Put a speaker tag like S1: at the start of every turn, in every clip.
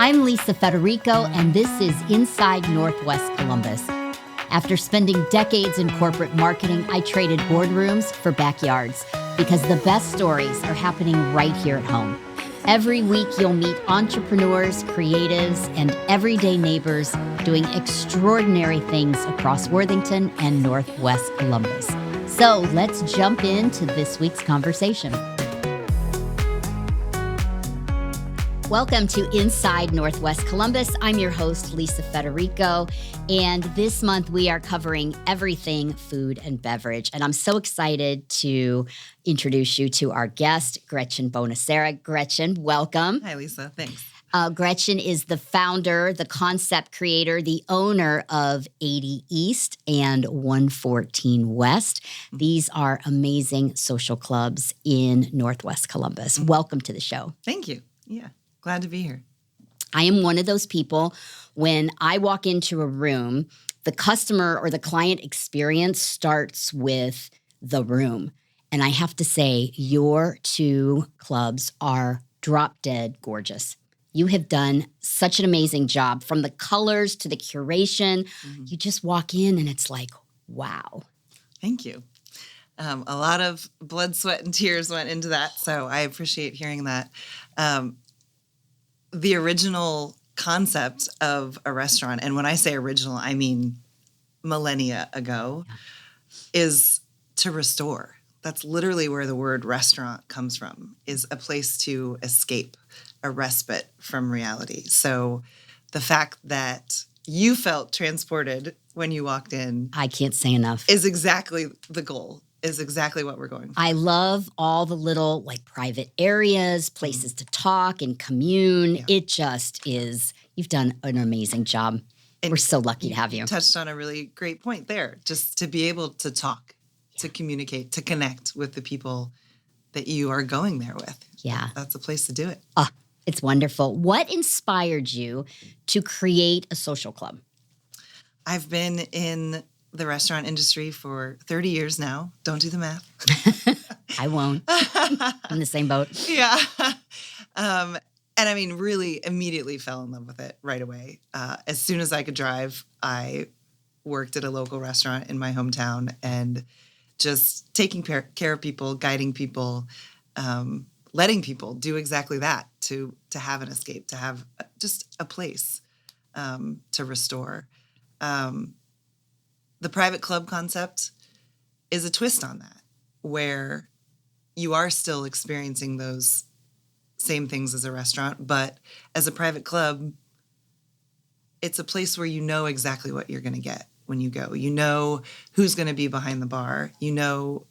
S1: I'm Lisa Federico, and this is Inside Northwest Columbus. After spending decades in corporate marketing, I traded boardrooms for backyards because the best stories are happening right here at home. Every week, you'll meet entrepreneurs, creatives, and everyday neighbors doing extraordinary things across Worthington and Northwest Columbus. So let's jump into this week's conversation. Welcome to Inside Northwest Columbus. I'm your host, Lisa Federico, and this month we are covering everything food and beverage. And I'm so excited to introduce you to our guest, Gretchen Bonasera. Gretchen, welcome.
S2: Hi, Lisa. Thanks.
S1: Gretchen is the founder, the concept creator, the owner of 80 East and 114 West. These are amazing social clubs in Northwest Columbus. Welcome to the show.
S2: Thank you. Yeah. Glad to be here.
S1: I am one of those people, when I walk into a room, the customer or the client experience starts with the room. And I have to say, your two clubs are drop dead gorgeous. You have done such an amazing job, from the colors to the curation. You just walk in and it's like, wow.
S2: Thank you. A lot of blood, sweat, and tears went into that, so I appreciate hearing that. The original concept of a restaurant, and when I say original, I mean millennia ago, is to restore. That's literally where the word restaurant comes from, is a place to escape, a respite from reality. So the fact that you felt transported when you walked in,
S1: I can't say enough,
S2: is exactly the goal. Is exactly what we're going for.
S1: I love all the little private areas, places to talk and commune. Yeah. It just is, you've done an amazing job. And we're so lucky to have you.
S2: Touched on a really great point there, just to be able to talk, to communicate, to connect with the people that you are going there with.
S1: Yeah.
S2: That's a place to do it.
S1: It's wonderful. What inspired you to create a social club?
S2: I've been in the restaurant industry for 30 years now. Don't do the math.
S1: I won't. I'm in the same boat.
S2: Yeah. And I mean, really immediately fell in love with it right away. As soon as I could drive, I worked at a local restaurant in my hometown, and just taking care of people, guiding people, letting people do exactly that, to have an escape, to have just a place to restore. The private club concept is a twist on that, where you are still experiencing those same things as a restaurant, but as a private club, it's a place where you know exactly what you're going to get when you go. You know who's going to be behind the bar. You know,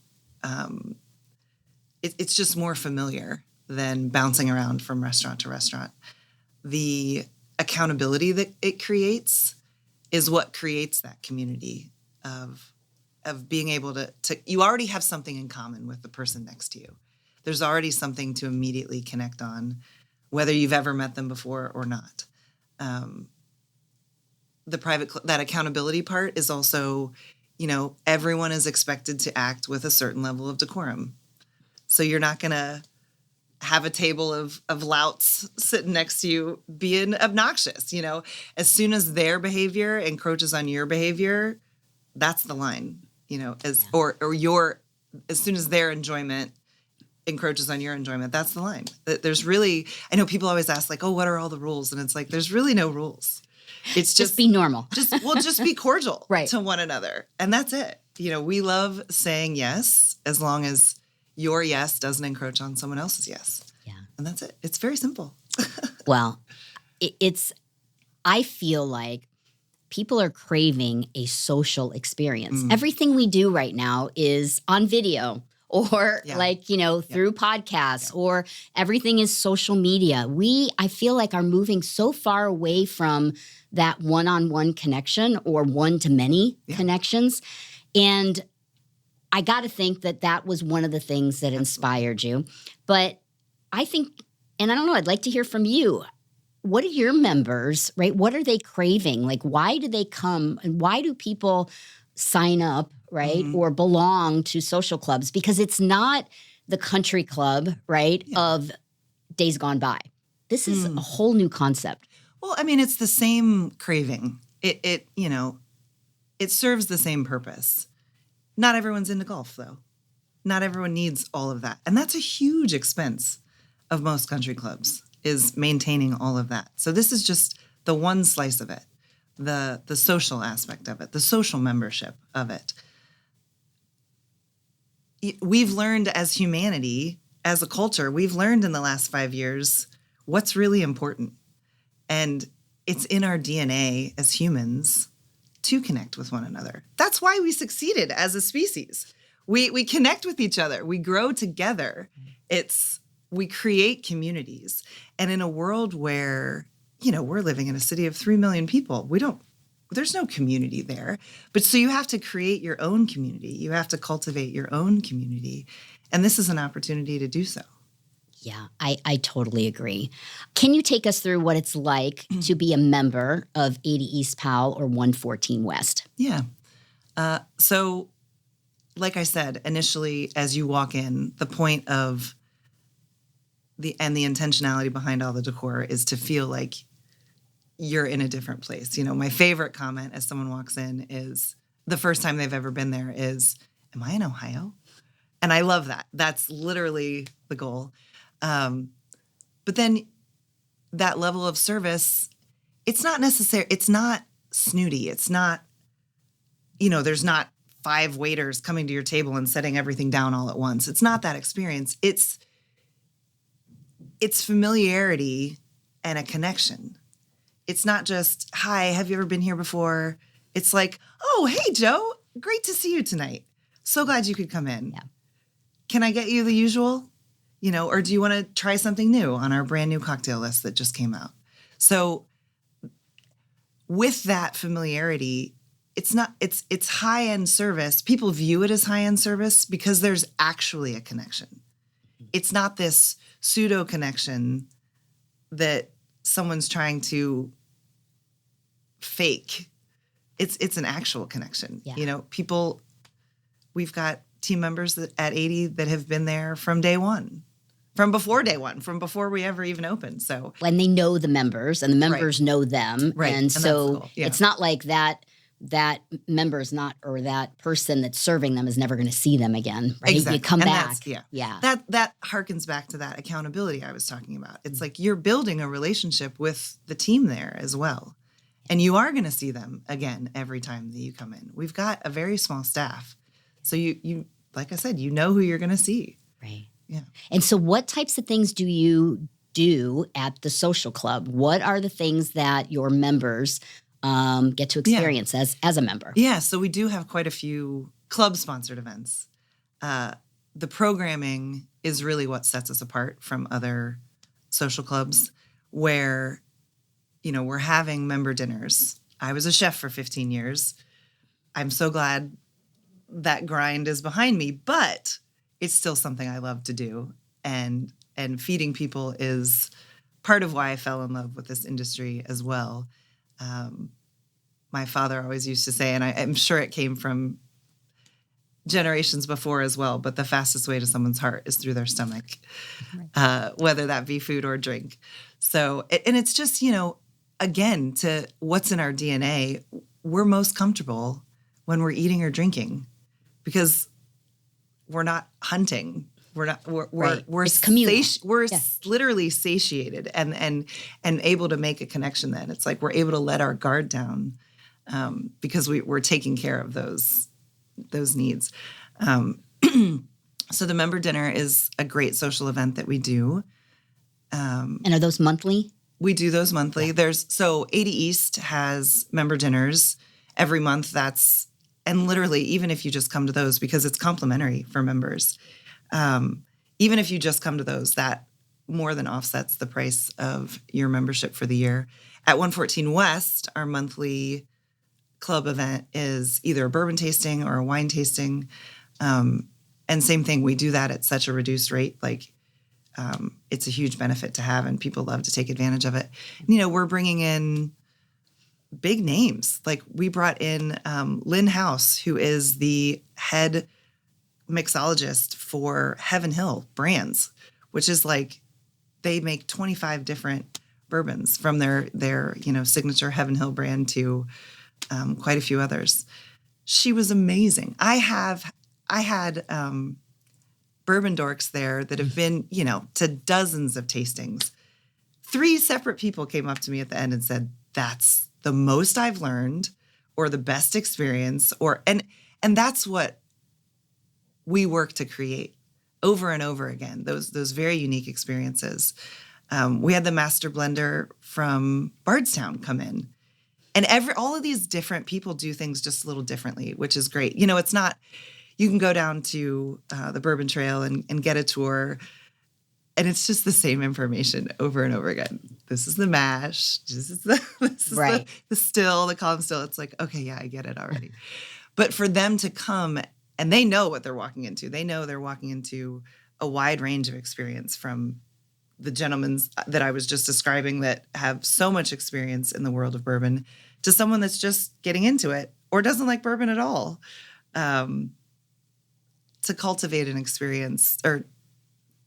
S2: it's just more familiar than bouncing around from restaurant to restaurant. The accountability that it creates is what creates that community of being able to you already have something in common with the person next to you. There's already something to immediately connect on, whether you've ever met them before or not. The that accountability part is also, everyone is expected to act with a certain level of decorum. So you're not going to have a table of louts sitting next to you being obnoxious. As soon as their behavior encroaches on your behavior, that's the line, as soon as their enjoyment encroaches on your enjoyment, that's the line. There's really, I know people always ask what are all the rules? And it's there's really no rules. It's just
S1: be normal.
S2: Just be cordial
S1: right.
S2: to one another. And that's it. We love saying yes, as long as your yes doesn't encroach on someone else's yes.
S1: Yeah.
S2: And that's it. It's very simple.
S1: Well, I feel like people are craving a social experience. Everything we do right now is on video or through podcasts, or everything is social media. I feel like are moving so far away from that one-on-one connection or one-to-many connections. And I got to think that was one of the things that inspired you. But I think, and I don't know, I'd like to hear from you. What are your members, right? What are they craving? Why do they come, and why do people sign up, right? Or belong to social clubs? Because it's not the country club, right, of days gone by. This is a whole new concept.
S2: Well, I mean, it's the same craving. It serves the same purpose. Not everyone's into golf, though. Not everyone needs all of that. And that's a huge expense of most country clubs, is maintaining all of that. So this is just the one slice of it, the social aspect of it, the social membership of it. We've learned as humanity, as a culture, we've learned in the last 5 years what's really important. And it's in our DNA as humans to connect with one another. That's why we succeeded as a species. We connect with each other. We grow together. We create communities. And in a world where, we're living in a city of 3 million people, there's no community there. But so you have to create your own community. You have to cultivate your own community. And this is an opportunity to do so.
S1: Yeah, I totally agree. Can you take us through what it's like to be a member of 80 East Powell or 114 West?
S2: Yeah. So like I said, initially, as you walk in, the point of the intentionality behind all the decor is to feel like you're in a different place. My favorite comment as someone walks in is, the first time they've ever been there is, am I in Ohio? And I love that. That's literally the goal. But then that level of service, it's not necessary. It's not snooty. It's not, there's not 5 waiters coming to your table and setting everything down all at once. It's not that experience. It's familiarity and a connection. It's not just, hi, have you ever been here before? It's like, oh, hey, Joe, great to see you tonight. So glad you could come in.
S1: Yeah.
S2: Can I get you the usual? Or do you want to try something new on our brand new cocktail list that just came out? So with that familiarity, it's high-end service. People view it as high-end service because there's actually a connection. It's not this pseudo connection that someone's trying to fake. It's an actual connection.
S1: Yeah.
S2: We've got team members at 80 that have been there from day one. From before day one, from before we ever even opened. So
S1: when they know the members and the members know them.
S2: Right.
S1: And so
S2: cool. Yeah.
S1: It's not like that member's not, or that person that's serving them is never going to see them again, right?
S2: Exactly.
S1: You come
S2: and
S1: back.
S2: Yeah. That harkens back to that accountability I was talking about. It's like you're building a relationship with the team there as well. And you are going to see them again every time that you come in. We've got a very small staff. So you like I said, who you're going to see.
S1: Right.
S2: Yeah.
S1: And so what types of things do you do at the social club? What are the things that your members get to experience as a member?
S2: Yeah, so we do have quite a few club-sponsored events. The programming is really what sets us apart from other social clubs where, we're having member dinners. I was a chef for 15 years. I'm so glad that grind is behind me, but it's still something I love to do. And feeding people is part of why I fell in love with this industry as well. My father always used to say, and I'm sure it came from generations before as well, but the fastest way to someone's heart is through their stomach, whether that be food or drink. So, and it's just, again, to what's in our DNA, we're most comfortable when we're eating or drinking because we're not hunting. We're
S1: It's communal.
S2: We're literally satiated and able to make a connection. Then it's like we're able to let our guard down because we're taking care of those needs. So the member dinner is a great social event that we do.
S1: And are those monthly?
S2: We do those monthly. Yeah. 80 East has member dinners every month. And literally, even if you just come to those, because it's complimentary for members, even if you just come to those, that more than offsets the price of your membership for the year. At 114 West, our monthly club event is either a bourbon tasting or a wine tasting. And same thing, we do that at such a reduced rate. It's a huge benefit to have, and people love to take advantage of it. We're bringing in big names. Like we brought in Lynn House, who is the head mixologist for Heaven Hill Brands, which is like they make 25 different bourbons, from their signature Heaven Hill brand to quite a few others. She was amazing. I had bourbon dorks there that have been, to dozens of tastings. 3 separate people came up to me at the end and said, "That's the most I've learned," or "the best experience," and that's what we work to create over and over again. Those very unique experiences. We had the master blender from Bardstown come in, and all of these different people do things just a little differently, which is great. It's not. You can go down to the Bourbon Trail and get a tour, and it's just the same information over and over again. This is the mash. This is
S1: Right.
S2: the still, the column still. It's like, okay, yeah, I get it already. But for them to come, and they know what they're walking into. They know they're walking into a wide range of experience, from the gentlemen that I was just describing that have so much experience in the world of bourbon to someone that's just getting into it or doesn't like bourbon at all. To cultivate an experience, or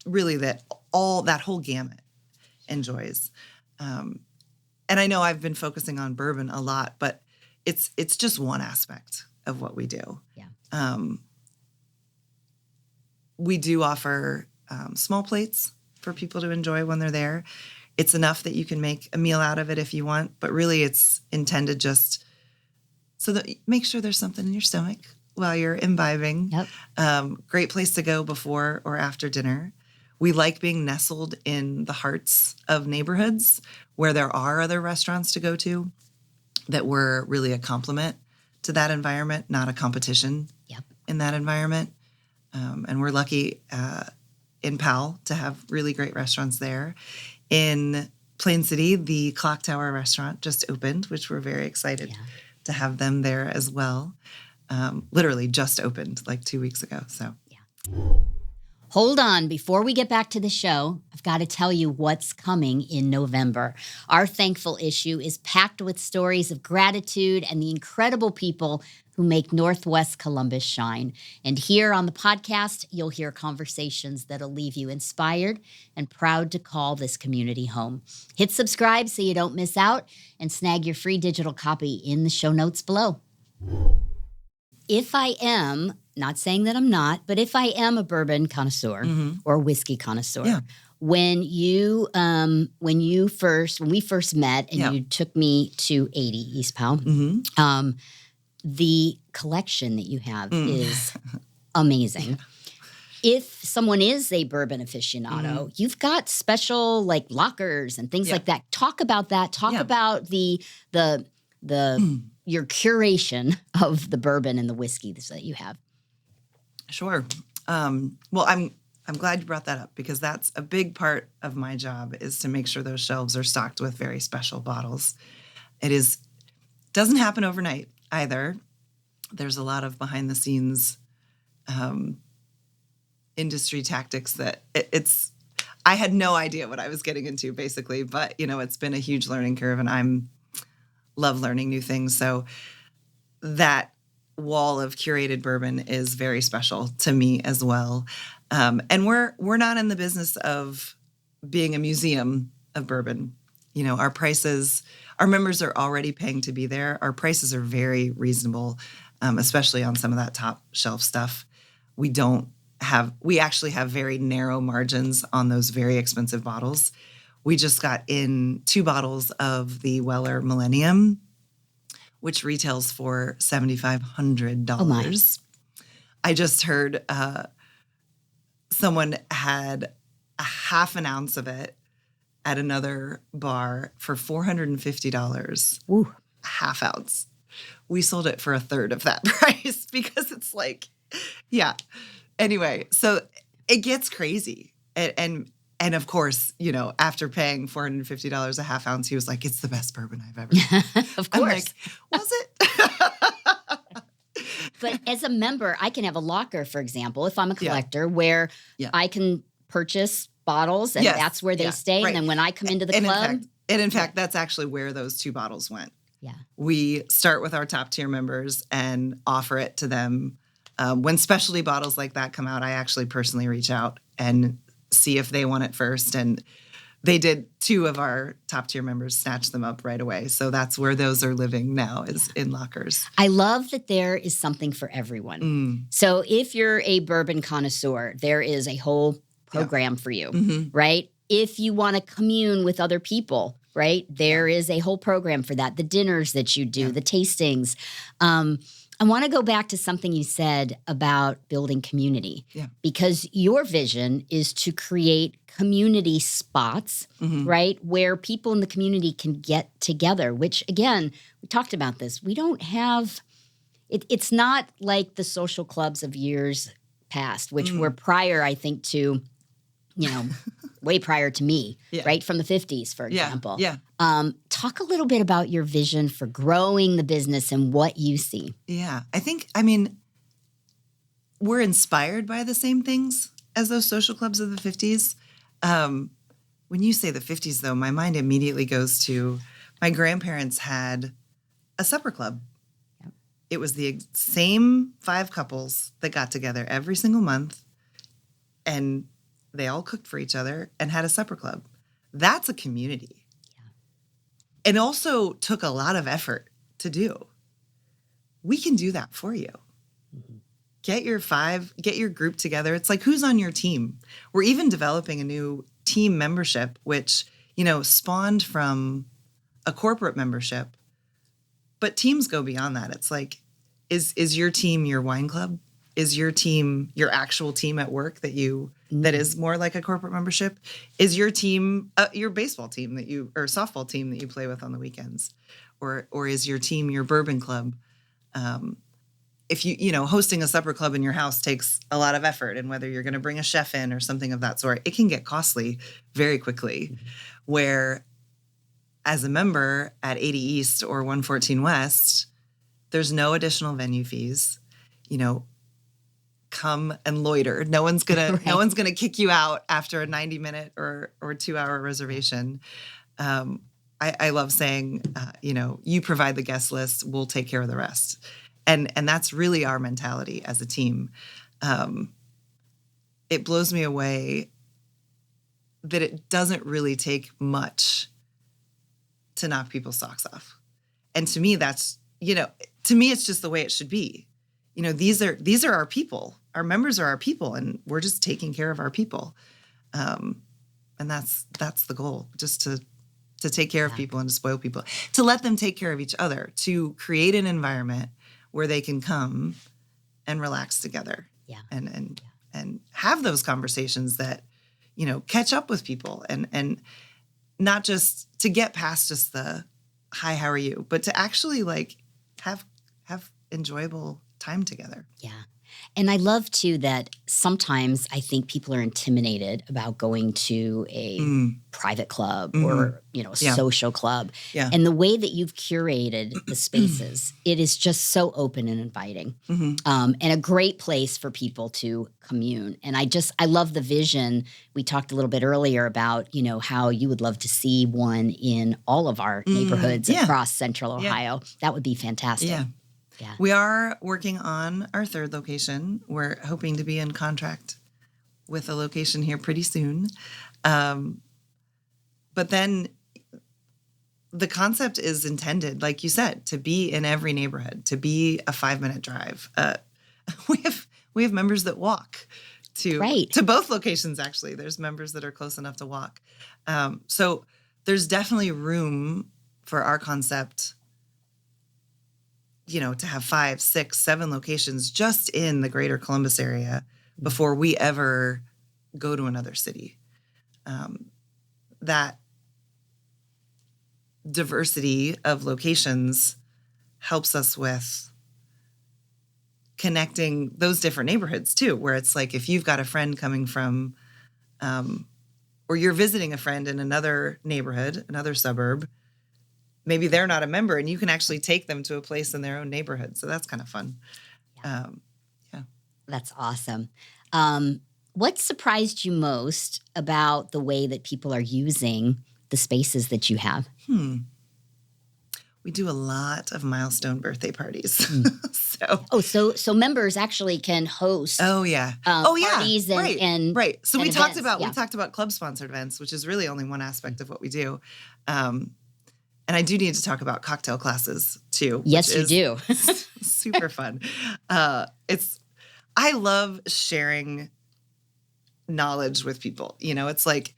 S2: really that whole gamut enjoys. And I know I've been focusing on bourbon a lot, but it's just one aspect of what we do.
S1: Yeah.
S2: We do offer small plates for people to enjoy when they're there. It's enough that you can make a meal out of it if you want, but really it's intended just so that make sure there's something in your stomach while you're imbibing.
S1: Yep.
S2: Great place to go before or after dinner. We like being nestled in the hearts of neighborhoods where there are other restaurants to go to, that we're really a complement to that environment, not a competition.
S1: Yep.
S2: In that environment. And we're lucky in Powell to have really great restaurants there. In Plain City, the Clock Tower restaurant just opened, which we're very excited to have them there as well. Literally just opened like 2 weeks ago. So,
S1: Hold on. Before we get back to the show, I've got to tell you what's coming in November. Our Thankful issue is packed with stories of gratitude and the incredible people who make Northwest Columbus shine. And here on the podcast, you'll hear conversations that'll leave you inspired and proud to call this community home. Hit subscribe so you don't miss out, and snag your free digital copy in the show notes below. If I am, not saying that I'm not, but if I am a bourbon connoisseur or a whiskey connoisseur, when we first met and you took me to 80 East Powell, the collection that you have is amazing. If someone is a bourbon aficionado, you've got special like lockers and things like that. Talk about that. Talk about the your curation of the bourbon and the whiskey that you have.
S2: Sure. Well, I'm glad you brought that up, because that's a big part of my job, is to make sure those shelves are stocked with very special bottles. Doesn't happen overnight either. There's a lot of behind the scenes industry tactics that I had no idea what I was getting into, basically, but it's been a huge learning curve, and love learning new things. So that wall of curated bourbon is very special to me as well. And we're not in the business of being a museum of bourbon. Our prices, our members are already paying to be there. Our prices are very reasonable, especially on some of that top shelf stuff. We actually have very narrow margins on those very expensive bottles. We just got in 2 bottles of the Weller Millennium, which retails for $7,500.
S1: Oh my.
S2: I just heard someone had a half an ounce of it at another bar for $450.
S1: Ooh.
S2: A half ounce. We sold it for a third of that price, because it's like, Anyway, so it gets crazy. And of course, after paying $450 a half ounce, he was like, "It's the best bourbon I've ever had."
S1: Of course.
S2: I'm like, was it?
S1: But as a member, I can have a locker, for example, if I'm a collector, where I can purchase bottles, and that's where they stay. Right. And then when I come into the club.
S2: In fact, that's actually where those 2 bottles went.
S1: Yeah.
S2: We start with our top tier members and offer it to them. When specialty bottles like that come out, I actually personally reach out and see if they want it first. And they did, 2 of our top tier members snatch them up right away. So that's where those are living now, is in lockers.
S1: I love that there is something for everyone. So if you're a bourbon connoisseur, there is a whole program for you, right? If you want to commune with other people, right? There is a whole program for that. The dinners that you do, the tastings. I want to go back to something you said about building community, because your vision is to create community spots, right, where people in the community can get together, which, again, we talked about this. We don't have it's not like the social clubs of years past, which were prior, I think, to, way prior to me, right? From the 50s, for example. Talk a little bit about your vision for growing the business and what you see.
S2: Yeah. We're inspired by the same things as those social clubs of the 50s. When you say the 50s, though, my mind immediately goes to my grandparents had a supper club. It was the same 5 couples that got together every single month, and they all cooked for each other and had a supper club. That's a community. And also took a lot of effort to do. We can do that for you. Get your group together. It's like, who's on your team? We're even developing a new team membership, which, spawned from a corporate membership. But teams go beyond that. It's like, is your team your wine club? Is your team your actual team at work that is more like a corporate membership? Is your team your baseball team or softball team that you play with on the weekends? Or is your team your bourbon club? If hosting a supper club in your house takes a lot of effort, and whether you're going to bring a chef in or something of that sort, it can get costly very quickly. Where as a member at 80 East or 114 West, there's no additional venue fees. Come and loiter. No one's gonna kick you out after a 90-minute or 2-hour reservation. I love saying, you provide the guest list, we'll take care of the rest. And that's really our mentality as a team. It blows me away that it doesn't really take much to knock people's socks off. And to me, that's, it's just the way it should be. These are our people. Our members are our people, and we're just taking care of our people. And that's the goal, just to take care of people and to spoil people, to let them take care of each other, to create an environment where they can come and relax together and have those conversations that, catch up with people and not just to get past just the, hi, how are you? But to actually have enjoyable time together.
S1: Yeah. And I love, too, that sometimes I think people are intimidated about going to a private club or, a social club. Yeah. And the way that you've curated the spaces, it is just so open and inviting, and a great place for people to commune. And I love the vision. We talked a little bit earlier about, how you would love to see one in all of our neighborhoods across Central Ohio. That would be fantastic.
S2: Yeah. Yeah. We are working on our 3rd location. We're hoping to be in contract with a location here pretty soon. But then the concept is intended, like you said, to be in every neighborhood, to be a 5-minute drive. We have members that walk to both locations, actually. There's members that are close enough to walk. So there's definitely room for our concept, to have 5, 6, 7 locations just in the greater Columbus area before we ever go to another city. That diversity of locations helps us with connecting those different neighborhoods too, where it's like if you've got a friend coming from, or you're visiting a friend in another neighborhood, another suburb, maybe they're not a member, and you can actually take them to a place in their own neighborhood. So that's kind of fun. Yeah.
S1: That's awesome. What surprised you most about the way that people are using the spaces that you have?
S2: we do a lot of milestone birthday parties.
S1: So members actually can host.
S2: Parties
S1: and
S2: right. So
S1: and
S2: we
S1: events,
S2: talked about club sponsored events, which is really only one aspect of what we do. And I do need to talk about cocktail classes too.
S1: Yes, you do.
S2: Super fun. I love sharing knowledge with people. It's like,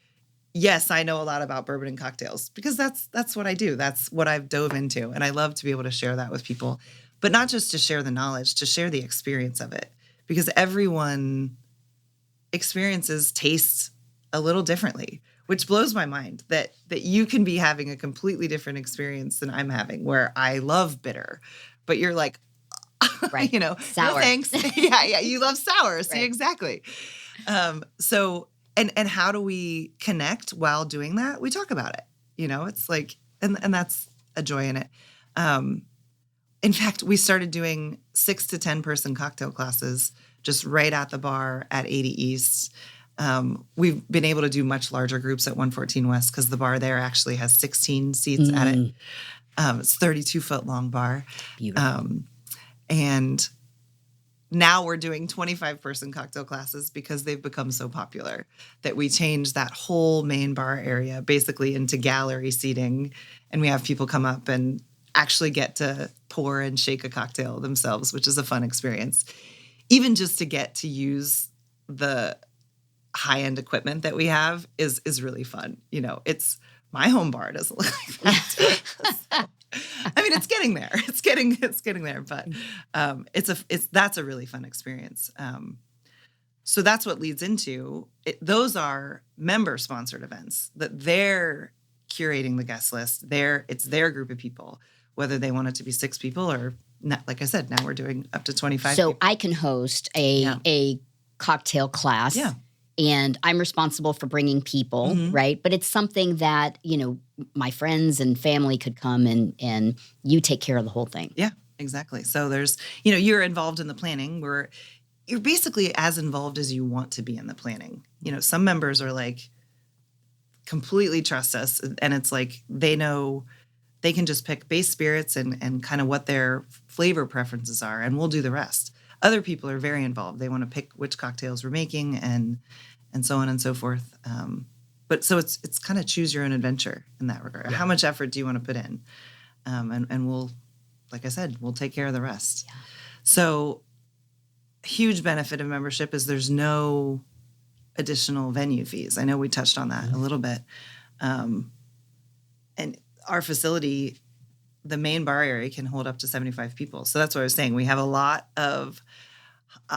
S2: yes, I know a lot about bourbon and cocktails because that's what I do. That's what I've dove into. And I love to be able to share that with people, but not just to share the knowledge, to share the experience of it, because everyone experiences taste a little differently, which blows my mind that you can be having a completely different experience than I'm having, where I love bitter, but you're like,
S1: right.
S2: No
S1: Sour.
S2: thanks. yeah, you love sour. See,
S1: Right.
S2: exactly. So and how do we connect while doing that? We talk about it. It's like, and that's a joy in it. In fact, we started doing 6 to 10 person cocktail classes just right at the bar at 80 East. We've been able to do much larger groups at 114 West because the bar there actually has 16 seats at it. It's 32-foot long bar.
S1: Beautiful.
S2: And now we're doing 25-person cocktail classes because they've become so popular that we changed that whole main bar area basically into gallery seating. And we have people come up and actually get to pour and shake a cocktail themselves, which is a fun experience. Even just to get to use the high-end equipment that we have is really fun. It's my home bar doesn't look like that. So, I mean, it's getting there. It's getting there, but that's a really fun experience. So that's what leads into it. Those are member-sponsored events that they're curating the guest list. It's their group of people, whether they want it to be 6 people or not. Like I said, now we're doing up to 25.
S1: So
S2: people.
S1: I can host a cocktail class.
S2: Yeah.
S1: And I'm responsible for bringing people, right? But it's something that, my friends and family could come and you take care of the whole thing.
S2: Yeah, exactly. So there's, you're involved in the planning where you're basically as involved as you want to be in the planning. Some members are like, completely trust us. And it's like, they know they can just pick base spirits and kind of what their flavor preferences are, and we'll do the rest. Other people are very involved. They want to pick which cocktails we're making and so on and so forth. But so it's kind of choose your own adventure in that regard. Yeah. How much effort do you want to put in? And we'll, like I said, we'll take care of the rest. Yeah. So huge benefit of membership is there's no additional venue fees. I know we touched on that a little bit. And our facility, the main bar area can hold up to 75 people. So that's what I was saying. We have a lot of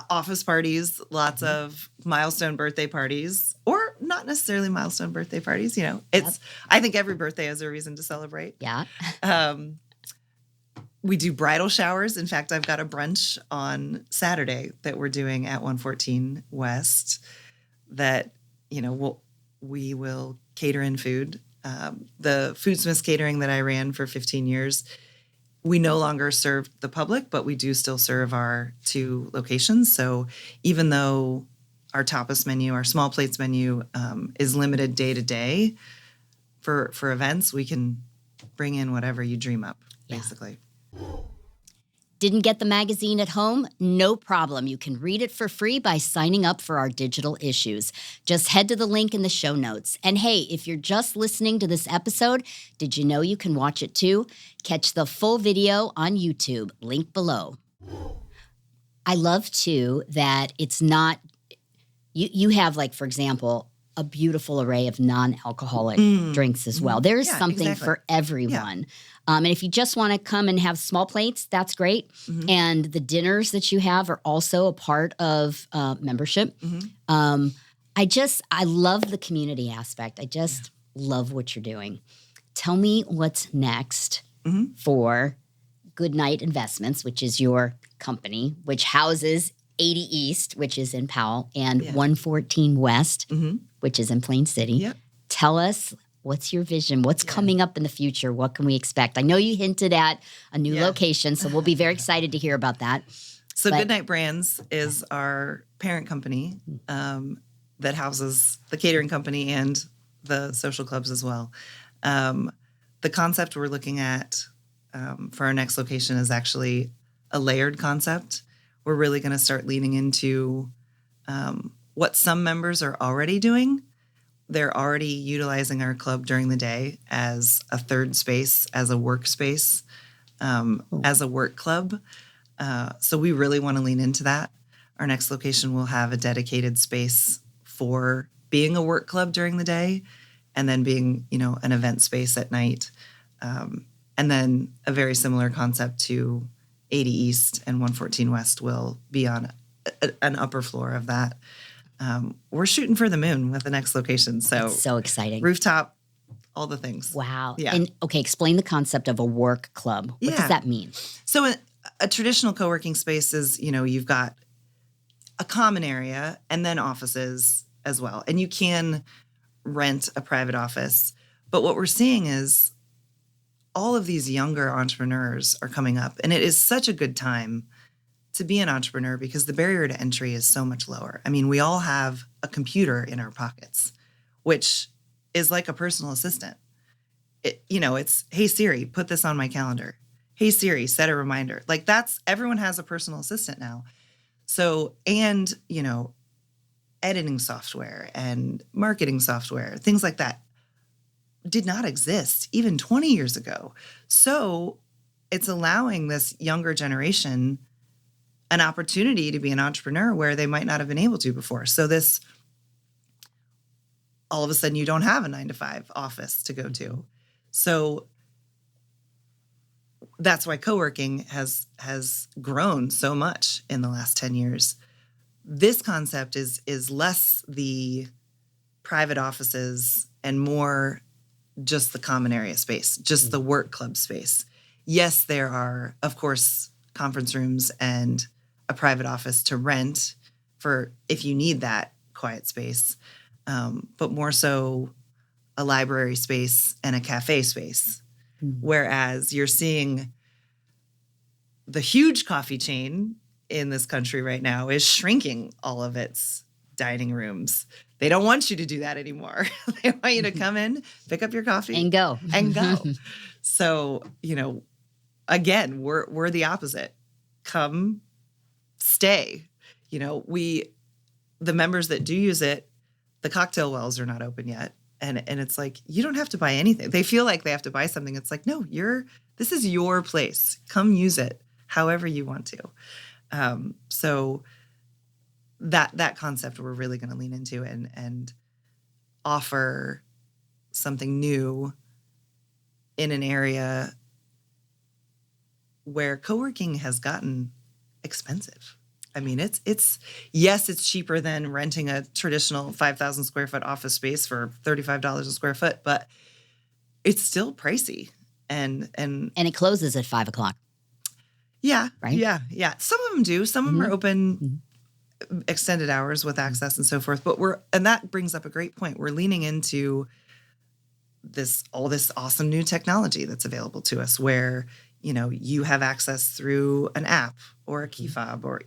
S2: office parties, lots of milestone birthday parties, or not necessarily milestone birthday parties. I think every birthday has a reason to celebrate.
S1: Yeah.
S2: We do bridal showers. In fact, I've got a brunch on Saturday that we're doing at 114 West that, we will cater in food. The Foodsmiths catering that I ran for 15 years, we no longer serve the public, but we do still serve our 2 locations. So even though our tapas menu, our small plates menu is limited day to day for events, we can bring in whatever you dream up, basically.
S1: Didn't get the magazine at home? No problem. You can read it for free by signing up for our digital issues. Just head to the link in the show notes. And hey, if you're just listening to this episode, did you know you can watch it too? Catch the full video on YouTube, link below. I love too that it's not, you have like, for example, a beautiful array of non-alcoholic drinks as well. There's something for everyone. Yeah. And if you just want to come and have small plates, that's great. And the dinners that you have are also a part of membership. I love the community aspect. I just love what you're doing. Tell me what's next for Goodnight Investments, which is your company, which houses 80 East, which is in Powell, and 114 West, which is in Plain City. Yep. Tell us, what's your vision? What's coming up in the future? What can we expect? I know you hinted at a new location, so we'll be very excited to hear about that.
S2: So Goodnight Brands is our parent company that houses the catering company and the social clubs as well. The concept we're looking at for our next location is actually a layered concept. We're really going to start leaning into what some members are already doing. They're already utilizing our club during the day as a third space, as a workspace, as a work club. So we really want to lean into that. Our next location will have a dedicated space for being a work club during the day and then being, an event space at night. And then a very similar concept to 80 East and 114 West will be on an upper floor of that. We're shooting for the moon with the next location.
S1: So exciting.
S2: Rooftop, all the things.
S1: Wow.
S2: Yeah.
S1: And okay, explain the concept of a work club. What does that mean?
S2: So a traditional co-working space is, you've got a common area and then offices as well. And you can rent a private office. But what we're seeing is all of these younger entrepreneurs are coming up. And it is such a good time to be an entrepreneur because the barrier to entry is so much lower. I mean, we all have a computer in our pockets, which is like a personal assistant. It's, hey, Siri, put this on my calendar. Hey, Siri, set a reminder. Like everyone has a personal assistant now. So, and, editing software and marketing software, things like that did not exist even 20 years ago. So it's allowing this younger generation an opportunity to be an entrepreneur where they might not have been able to before. So all of a sudden you don't have a 9-to-5 office to go to. So that's why co-working has grown so much in the last 10 years. This concept is less the private offices and more just the common area space, just the work club space. Yes, there are, of course, conference rooms and a private office to rent for if you need that quiet space, but more so a library space and a cafe space. Whereas you're seeing the huge coffee chain in this country right now is shrinking all of its dining rooms. They don't want you to do that anymore. They want you to come in, pick up your coffee,
S1: and go.
S2: So, again, we're the opposite. Come, stay. The members that do use it, the cocktail wells are not open yet. And it's like, you don't have to buy anything. They feel like they have to buy something. It's like, no, this is your place. Come use it however you want to. So that concept we're really going to lean into and offer something new in an area where co-working has gotten expensive. I mean, it's cheaper than renting a traditional 5,000 square foot office space for $35 a square foot, but it's still pricey. And
S1: it closes at 5:00.
S2: Yeah.
S1: Right?
S2: Yeah. Some of them do. Some of them are open extended hours with access and so forth. But and that brings up a great point. We're leaning into all this awesome new technology that's available to us where, you have access through an app or a key fob or,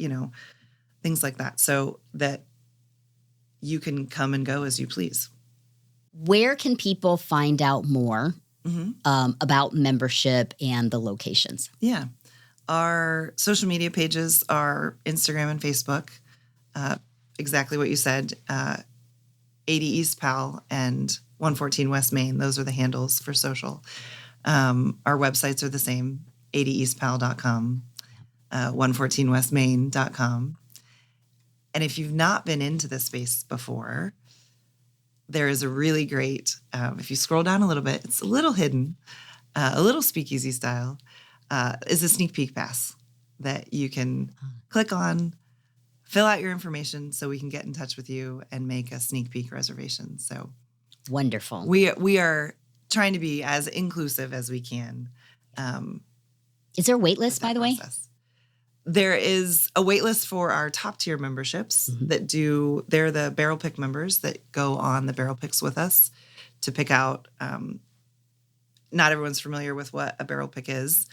S2: things like that. So that you can come and go as you please.
S1: Where can people find out more about membership and the locations?
S2: Yeah. Our social media pages are Instagram and Facebook. Exactly what you said, 80 East Powell and 114 West Main. Those are the handles for social. Our websites are the same, 80eastpowell.com, 114westmain.com. And if you've not been into this space before, there is a really great, if you scroll down a little bit, it's a little hidden, a little speakeasy style, is a sneak peek pass that you can click on, fill out your information so we can get in touch with you and make a sneak peek reservation. So
S1: wonderful.
S2: We are trying to be as inclusive as we can.
S1: Is there a wait list, by the way?
S2: There is a wait list for our top tier memberships they're the barrel pick members that go on the barrel picks with us to pick out. Not everyone's familiar with what a barrel pick is,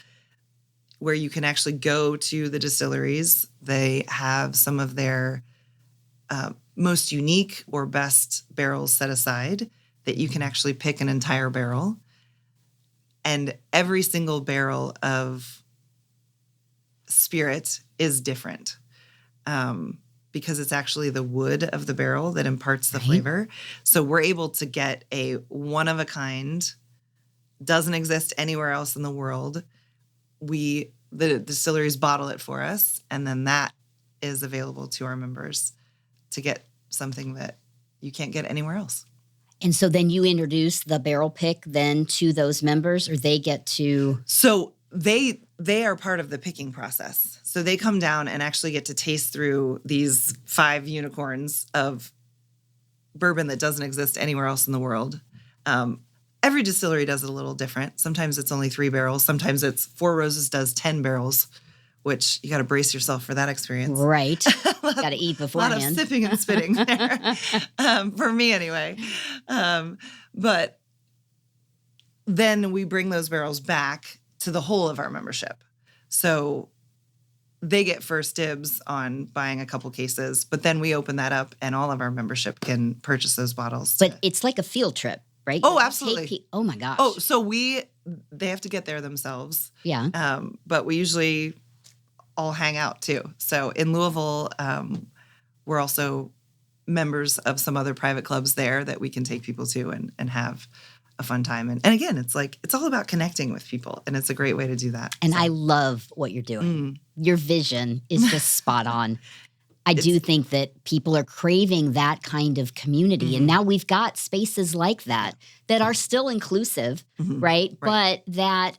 S2: where you can actually go to the distilleries. They have some of their most unique or best barrels set aside that you can actually pick an entire barrel. And every single barrel of spirit is different because it's actually the wood of the barrel that imparts the flavor. So we're able to get a one-of-a-kind, doesn't exist anywhere else in the world. The distilleries bottle it for us, and then that is available to our members to get something that you can't get anywhere else.
S1: And so then you introduce the barrel pick then to those members, or they get to...
S2: So they are part of the picking process. So they come down and actually get to taste through these 5 unicorns of bourbon that doesn't exist anywhere else in the world. Every distillery does it a little different. Sometimes it's only 3 barrels. Sometimes it's Four Roses does 10 barrels, which you got to brace yourself for that experience.
S1: Right. Got to eat beforehand.
S2: A lot of sipping and spitting there, for me anyway. But then we bring those barrels back to the whole of our membership. So they get first dibs on buying a couple cases, but then we open that up and all of our membership can purchase those bottles.
S1: But it's like a field trip, right?
S2: Oh, absolutely.
S1: Oh my gosh.
S2: Oh, so they have to get there themselves.
S1: Yeah.
S2: But we usually all hang out too. So in Louisville, we're also members of some other private clubs there that we can take people to and have a fun time. And again, it's all about connecting with people, and it's a great way to do that.
S1: And I love what you're doing. Your vision is just spot on. I do think that people are craving that kind of community. And now we've got spaces like that are still inclusive, right? But that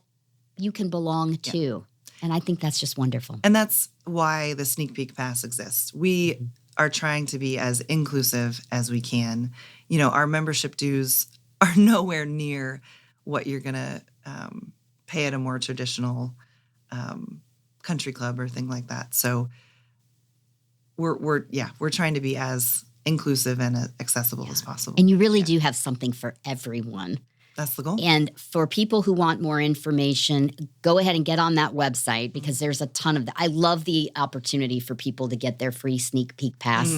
S1: you can belong to. And I think that's just wonderful.
S2: And that's why the Sneak Peek Pass exists. We are trying to be as inclusive as we can. Our membership dues are nowhere near what you're going to pay at a more traditional country club or thing like that. So we're trying to be as inclusive and accessible as possible.
S1: And you really do have something for everyone.
S2: That's the goal.
S1: And for people who want more information, go ahead and get on that website because there's a ton of that. I love the opportunity for people to get their free Sneak Peek Pass.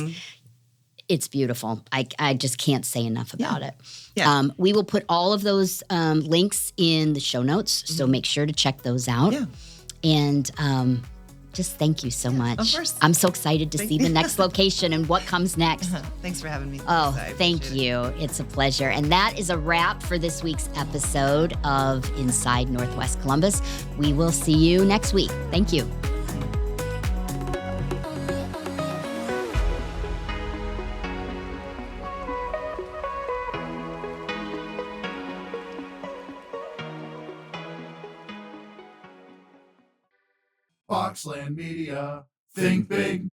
S1: It's beautiful. I just can't say enough about it.
S2: Yeah.
S1: We will put all of those links in the show notes, so make sure to check those out.
S2: Yeah.
S1: And just thank you so much.
S2: Of course.
S1: I'm so excited to see the next location and what comes next.
S2: Thanks for having me.
S1: Oh, thank you. It's a pleasure. And that is a wrap for this week's episode of Inside Northwest Columbus. We will see you next week. Thank you.
S3: Boxland Media. Think big.